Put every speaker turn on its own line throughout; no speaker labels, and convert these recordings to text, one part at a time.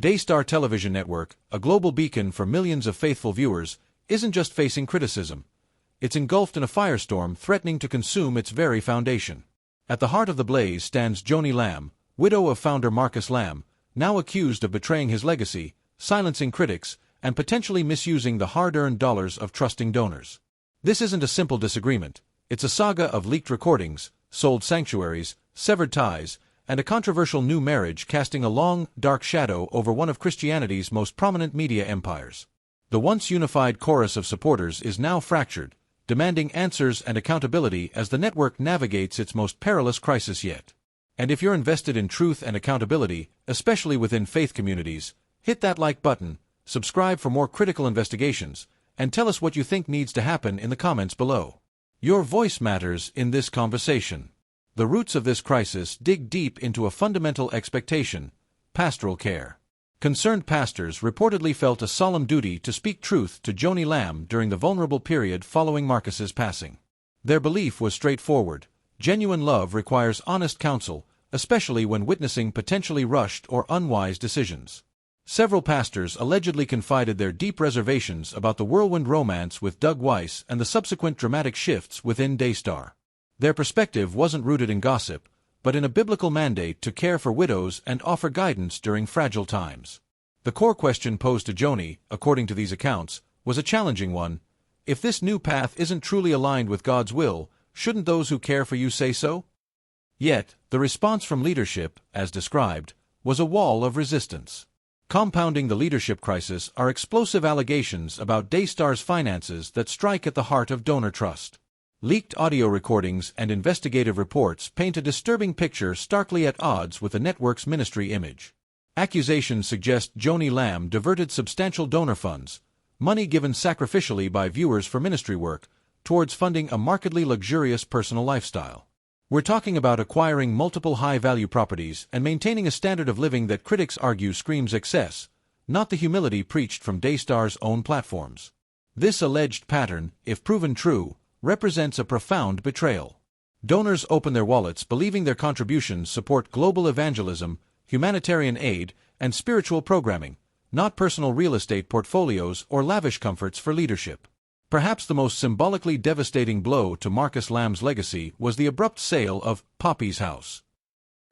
Daystar television network, a global beacon for millions of faithful viewers, isn't just facing criticism. It's engulfed in a firestorm threatening to consume its very foundation. At the heart of the blaze stands Joni Lamb, widow of founder Marcus Lamb, now accused of betraying his legacy, silencing critics, and potentially misusing the hard-earned dollars of trusting donors. This isn't a simple disagreement. It's a saga of leaked recordings, sold sanctuaries, severed ties, and a controversial new marriage casting a long, dark shadow over one of Christianity's most prominent media empires. The once unified chorus of supporters is now fractured, demanding answers and accountability as the network navigates its most perilous crisis yet. And if you're invested in truth and accountability, especially within faith communities, hit that like button, subscribe for more critical investigations, and tell us what you think needs to happen in the comments below. Your voice matters in this conversation. The roots of this crisis dig deep into a fundamental expectation: pastoral care. Concerned pastors reportedly felt a solemn duty to speak truth to Joni Lamb during the vulnerable period following Marcus's passing. Their belief was straightforward: genuine love requires honest counsel, especially when witnessing potentially rushed or unwise decisions. Several pastors allegedly confided their deep reservations about the whirlwind romance with Doug Weiss and the subsequent dramatic shifts within Daystar. Their perspective wasn't rooted in gossip, but in a biblical mandate to care for widows and offer guidance during fragile times. The core question posed to Joni, according to these accounts, was a challenging one: if this new path isn't truly aligned with God's will, shouldn't those who care for you say so? Yet, the response from leadership, as described, was a wall of resistance. Compounding the leadership crisis are explosive allegations about Daystar's finances that strike at the heart of donor trust. Leaked audio recordings and investigative reports paint a disturbing picture starkly at odds with the network's ministry image. Accusations suggest Joni Lamb diverted substantial donor funds, money given sacrificially by viewers for ministry work, towards funding a markedly luxurious personal lifestyle. We're talking about acquiring multiple high-value properties and maintaining a standard of living that critics argue screams excess, not the humility preached from Daystar's own platforms. This alleged pattern, if proven true, represents a profound betrayal. Donors open their wallets believing their contributions support global evangelism, humanitarian aid, and spiritual programming, not personal real estate portfolios or lavish comforts for leadership. Perhaps the most symbolically devastating blow to Marcus Lamb's legacy was the abrupt sale of Poppy's house.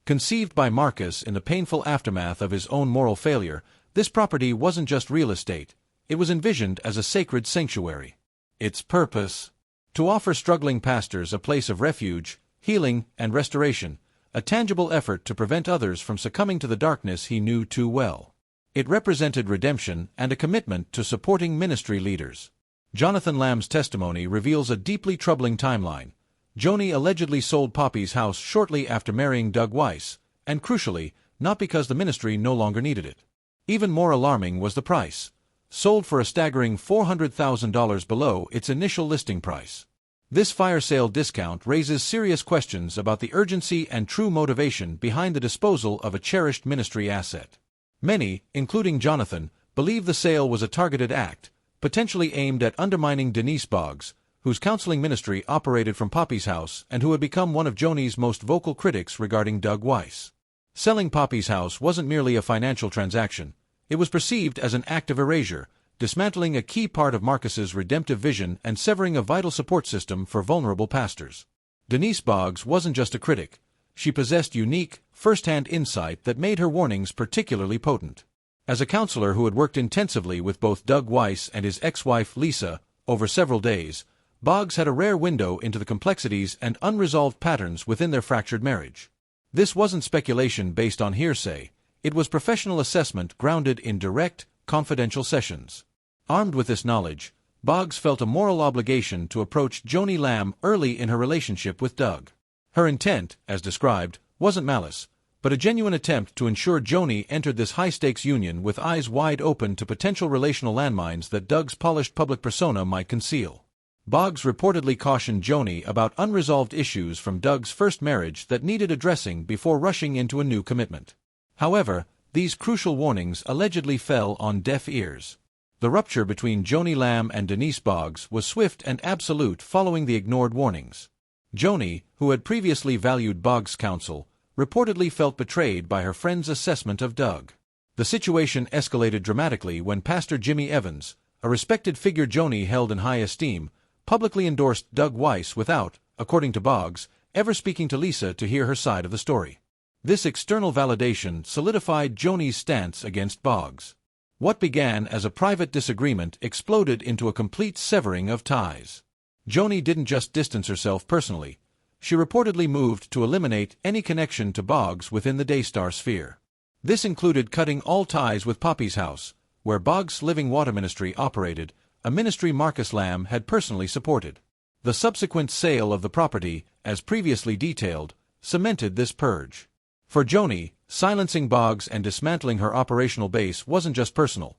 Conceived by Marcus in the painful aftermath of his own moral failure, this property wasn't just real estate, it was envisioned as a sacred sanctuary. Its purpose: to offer struggling pastors a place of refuge, healing, and restoration, a tangible effort to prevent others from succumbing to the darkness he knew too well. It represented redemption and a commitment to supporting ministry leaders. Jonathan Lamb's testimony reveals a deeply troubling timeline. Joni allegedly sold Poppy's house shortly after marrying Doug Weiss, and crucially, not because the ministry no longer needed it. Even more alarming was the price: sold for a staggering $400,000 below its initial listing price. This fire sale discount raises serious questions about the urgency and true motivation behind the disposal of a cherished ministry asset. Many, including Jonathan, believe the sale was a targeted act, potentially aimed at undermining Denise Bogs, whose counseling ministry operated from Poppy's house and who had become one of Joni's most vocal critics regarding Doug Weiss. Selling Poppy's house wasn't merely a financial transaction. It was perceived as an act of erasure, dismantling a key part of Marcus's redemptive vision and severing a vital support system for vulnerable pastors. Denise Bogs wasn't just a critic. She possessed unique, first-hand insight that made her warnings particularly potent. As a counselor who had worked intensively with both Doug Weiss and his ex-wife Lisa over several days, Boggs had a rare window into the complexities and unresolved patterns within their fractured marriage. This wasn't speculation based on hearsay. It was professional assessment grounded in direct, confidential sessions. Armed with this knowledge, Boggs felt a moral obligation to approach Joni Lamb early in her relationship with Doug. Her intent, as described, wasn't malice, but a genuine attempt to ensure Joni entered this high-stakes union with eyes wide open to potential relational landmines that Doug's polished public persona might conceal. Boggs reportedly cautioned Joni about unresolved issues from Doug's first marriage that needed addressing before rushing into a new commitment. However, these crucial warnings allegedly fell on deaf ears. The rupture between Joni Lamb and Denise Bogs was swift and absolute following the ignored warnings. Joni, who had previously valued Boggs' counsel, reportedly felt betrayed by her friend's assessment of Doug. The situation escalated dramatically when Pastor Jimmy Evans, a respected figure Joni held in high esteem, publicly endorsed Doug Weiss without, according to Boggs, ever speaking to Lisa to hear her side of the story. This external validation solidified Joni's stance against Boggs. What began as a private disagreement exploded into a complete severing of ties. Joni didn't just distance herself personally. She reportedly moved to eliminate any connection to Boggs within the Daystar sphere. This included cutting all ties with Poppy's House, where Boggs' Living Water Ministry operated, a ministry Joni Lamb had personally supported. The subsequent sale of the property, as previously detailed, cemented this purge. For Joni, silencing Boggs and dismantling her operational base wasn't just personal.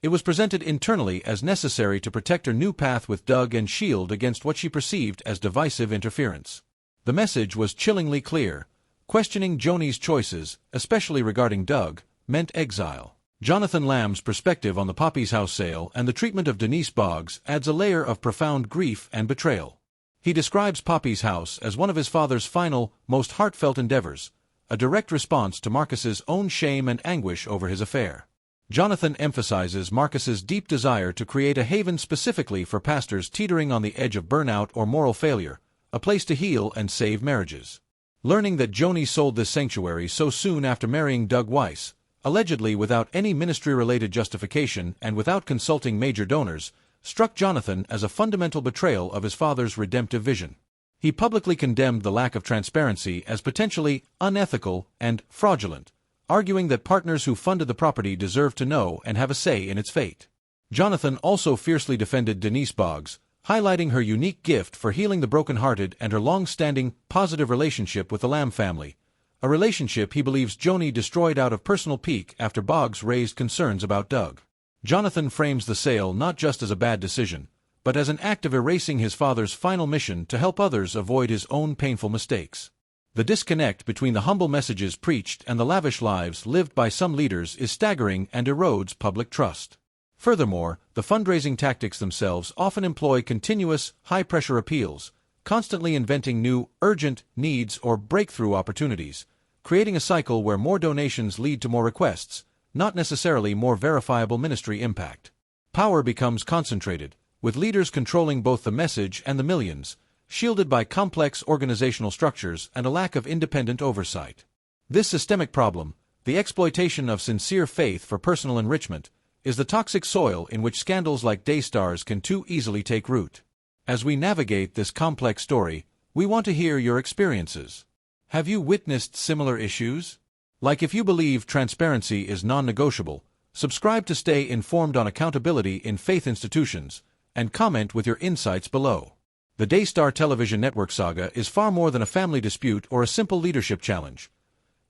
It was presented internally as necessary to protect her new path with Doug and shield against what she perceived as divisive interference. The message was chillingly clear. Questioning Joni's choices, especially regarding Doug, meant exile. Jonathan Lamb's perspective on the Poppy's House sale and the treatment of Denise Bogs adds a layer of profound grief and betrayal. He describes Poppy's House as one of his father's final, most heartfelt endeavors, a direct response to Marcus's own shame and anguish over his affair. Jonathan emphasizes Marcus's deep desire to create a haven specifically for pastors teetering on the edge of burnout or moral failure, a place to heal and save marriages. Learning that Joni sold this sanctuary so soon after marrying Doug Weiss, allegedly without any ministry-related justification and without consulting major donors, struck Jonathan as a fundamental betrayal of his father's redemptive vision. He publicly condemned the lack of transparency as potentially unethical and fraudulent, arguing that partners who funded the property deserved to know and have a say in its fate. Jonathan also fiercely defended Denise Bogs, highlighting her unique gift for healing the brokenhearted and her long-standing, positive relationship with the Lamb family, a relationship he believes Joni destroyed out of personal pique after Boggs raised concerns about Doug. Jonathan frames the sale not just as a bad decision, but as an act of erasing his father's final mission to help others avoid his own painful mistakes. The disconnect between the humble messages preached and the lavish lives lived by some leaders is staggering and erodes public trust. Furthermore, the fundraising tactics themselves often employ continuous, high-pressure appeals, constantly inventing new, urgent needs or breakthrough opportunities, creating a cycle where more donations lead to more requests, not necessarily more verifiable ministry impact. Power becomes concentrated, with leaders controlling both the message and the millions, shielded by complex organizational structures and a lack of independent oversight. This systemic problem, the exploitation of sincere faith for personal enrichment, is the toxic soil in which scandals like Daystar's can too easily take root. As we navigate this complex story, we want to hear your experiences. Have you witnessed similar issues? If you believe transparency is non-negotiable, subscribe to stay informed on accountability in faith institutions, and comment with your insights below. The Daystar television network saga is far more than a family dispute or a simple leadership challenge.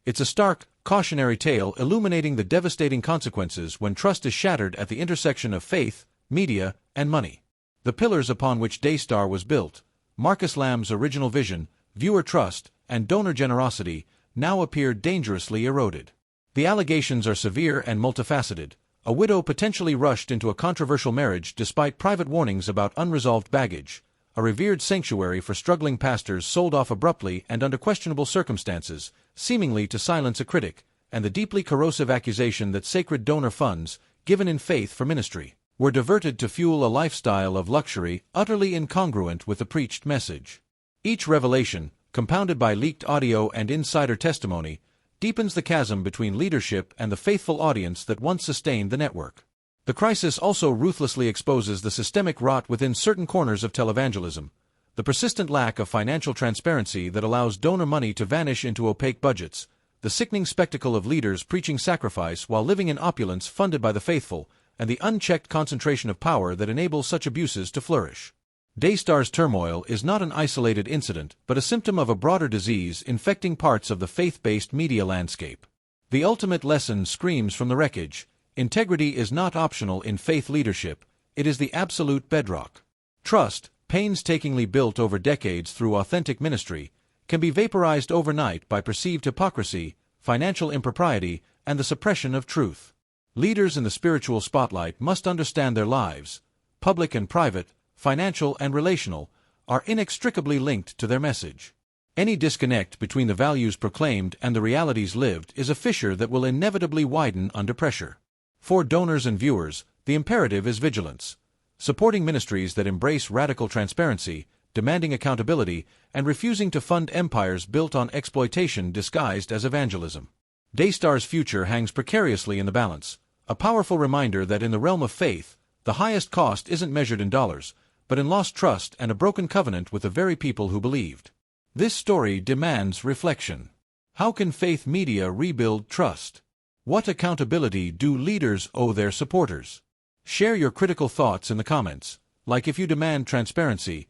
It's a stark, cautionary tale illuminating the devastating consequences when trust is shattered at the intersection of faith, media, and money. The pillars upon which Daystar was built, Joni Lamb's original vision, viewer trust, and donor generosity, now appear dangerously eroded. The allegations are severe and multifaceted. A widow potentially rushed into a controversial marriage despite private warnings about unresolved baggage. A revered sanctuary for struggling pastors sold off abruptly and under questionable circumstances, seemingly to silence a critic, and the deeply corrosive accusation that sacred donor funds, given in faith for ministry, were diverted to fuel a lifestyle of luxury utterly incongruent with the preached message. Each revelation, compounded by leaked audio and insider testimony, deepens the chasm between leadership and the faithful audience that once sustained the network. The crisis also ruthlessly exposes the systemic rot within certain corners of televangelism, the persistent lack of financial transparency that allows donor money to vanish into opaque budgets, the sickening spectacle of leaders preaching sacrifice while living in opulence funded by the faithful, and the unchecked concentration of power that enables such abuses to flourish. Daystar's turmoil is not an isolated incident, but a symptom of a broader disease infecting parts of the faith-based media landscape. The ultimate lesson screams from the wreckage: integrity is not optional in faith leadership, it is the absolute bedrock. Trust, painstakingly built over decades through authentic ministry, can be vaporized overnight by perceived hypocrisy, financial impropriety, and the suppression of truth. Leaders in the spiritual spotlight must understand their lives, public and private, financial and relational, are inextricably linked to their message. Any disconnect between the values proclaimed and the realities lived is a fissure that will inevitably widen under pressure. For donors and viewers, the imperative is vigilance. Supporting ministries that embrace radical transparency, demanding accountability, and refusing to fund empires built on exploitation disguised as evangelism. Daystar's future hangs precariously in the balance, a powerful reminder that in the realm of faith, the highest cost isn't measured in dollars, but in lost trust and a broken covenant with the very people who believed. This story demands reflection. How can faith media rebuild trust? What accountability do leaders owe their supporters? Share your critical thoughts in the comments. Like if you demand transparency,